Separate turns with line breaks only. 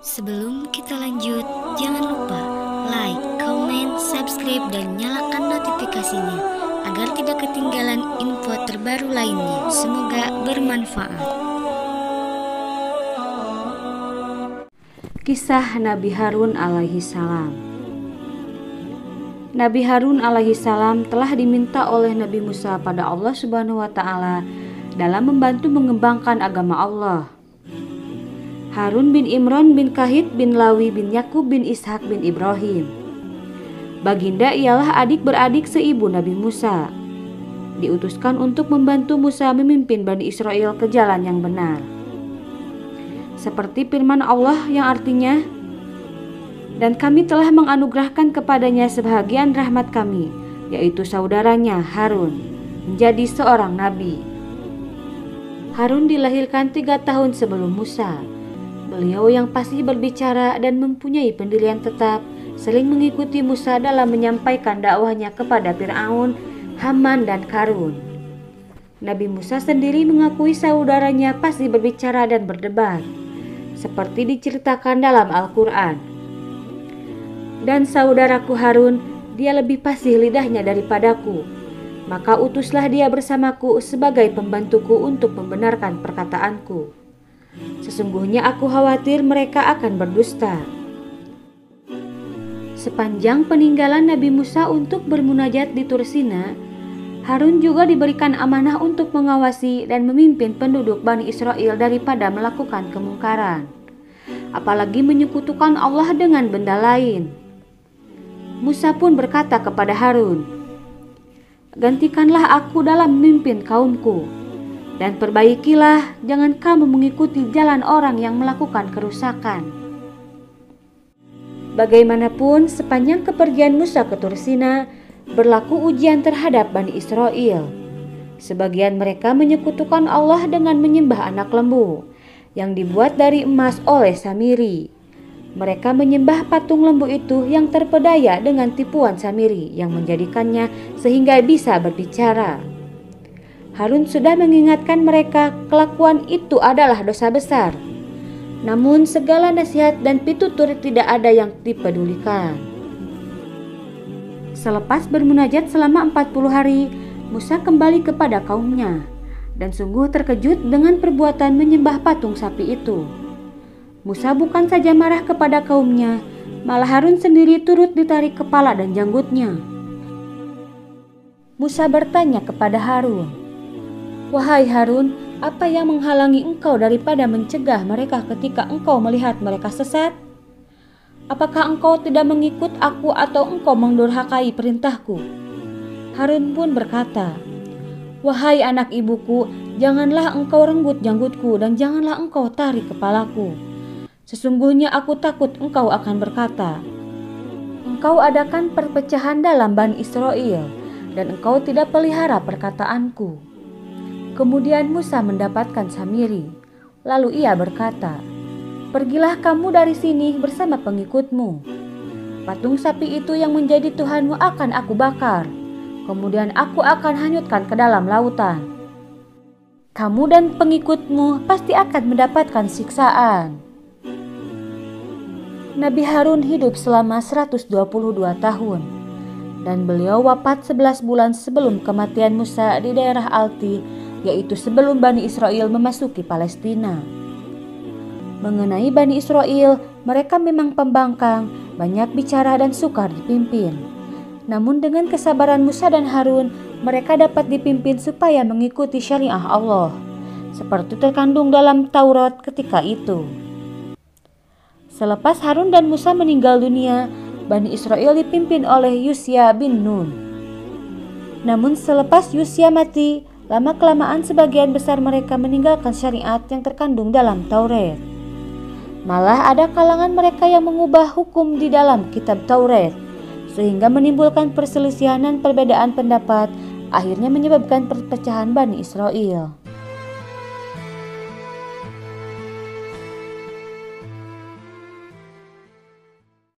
Sebelum kita lanjut, jangan lupa like, comment, subscribe, dan nyalakan notifikasinya agar tidak ketinggalan info terbaru lainnya. Semoga bermanfaat.
Kisah Nabi Harun alaihi salam. Nabi Harun alaihi salam telah diminta oleh Nabi Musa pada Allah Subhanahu wa taala dalam membantu mengembangkan agama Allah. Harun bin Imran bin Kahit bin Lawi bin Yakub bin Ishak bin Ibrahim. Baginda ialah adik beradik seibu Nabi Musa. Diutuskan untuk membantu Musa memimpin Bani Israel ke jalan yang benar. Seperti firman Allah yang artinya, "Dan kami telah menganugerahkan kepadanya sebahagian rahmat kami, yaitu saudaranya Harun, menjadi seorang nabi." Harun dilahirkan 3 tahun sebelum Musa. Beliau yang fasih berbicara dan mempunyai pendirian tetap, sering mengikuti Musa dalam menyampaikan dakwahnya kepada Fir'aun, Haman, dan Qarun. Nabi Musa sendiri mengakui saudaranya fasih berbicara dan berdebat, seperti diceritakan dalam Al-Quran. "Dan saudaraku Harun, dia lebih fasih lidahnya daripadaku. Maka utuslah dia bersamaku sebagai pembantuku untuk membenarkan perkataanku. Sesungguhnya aku khawatir mereka akan berdusta." Sepanjang peninggalan Nabi Musa untuk bermunajat di Tur Sina, Harun juga diberikan amanah untuk mengawasi dan memimpin penduduk Bani Israel daripada melakukan kemungkaran, apalagi menyekutukan Allah dengan benda lain. Musa pun berkata kepada Harun, "Gantikanlah aku dalam memimpin kaumku, dan perbaikilah, jangan kamu mengikuti jalan orang yang melakukan kerusakan." Bagaimanapun, sepanjang kepergian Musa ke Tur Sina, berlaku ujian terhadap Bani Israel. Sebagian mereka menyekutukan Allah dengan menyembah anak lembu yang dibuat dari emas oleh Samiri. Mereka menyembah patung lembu itu yang terpedaya dengan tipuan Samiri yang menjadikannya sehingga bisa berbicara. Harun sudah mengingatkan mereka kelakuan itu adalah dosa besar. Namun segala nasihat dan pitutur tidak ada yang dipedulikan. Selepas bermunajat selama 40 hari, Musa kembali kepada kaumnya dan sungguh terkejut dengan perbuatan menyembah patung sapi itu. Musa bukan saja marah kepada kaumnya, malah Harun sendiri turut ditarik kepala dan janggutnya. Musa bertanya kepada Harun, "Wahai Harun, apa yang menghalangi engkau daripada mencegah mereka ketika engkau melihat mereka sesat? Apakah engkau tidak mengikut aku atau engkau mendurhakai perintahku?" Harun pun berkata, "Wahai anak ibuku, janganlah engkau renggut janggutku dan janganlah engkau tarik kepalaku. Sesungguhnya aku takut engkau akan berkata, 'Engkau adakan perpecahan dalam Bani Israel, dan engkau tidak pelihara perkataanku.'" Kemudian Musa mendapatkan Samiri. Lalu ia berkata, "Pergilah kamu dari sini bersama pengikutmu. Patung sapi itu yang menjadi Tuhanmu akan aku bakar. Kemudian aku akan hanyutkan ke dalam lautan. Kamu dan pengikutmu pasti akan mendapatkan siksaan." Nabi Harun hidup selama 122 tahun. Dan beliau wafat 11 bulan sebelum kematian Musa di daerah Alti, yaitu sebelum Bani Israel memasuki Palestina. Mengenai Bani Israel, mereka memang pembangkang, banyak bicara dan sukar dipimpin. Namun dengan kesabaran Musa dan Harun, mereka dapat dipimpin supaya mengikuti syariah Allah, seperti terkandung dalam Taurat ketika itu. Selepas Harun dan Musa meninggal dunia, Bani Israel dipimpin oleh Yusya bin Nun. Namun selepas Yusya mati, lama-kelamaan sebagian besar mereka meninggalkan syariat yang terkandung dalam Taurat. Malah ada kalangan mereka yang mengubah hukum di dalam kitab Taurat, sehingga menimbulkan perselisihan dan perbedaan pendapat, akhirnya menyebabkan perpecahan Bani Israel.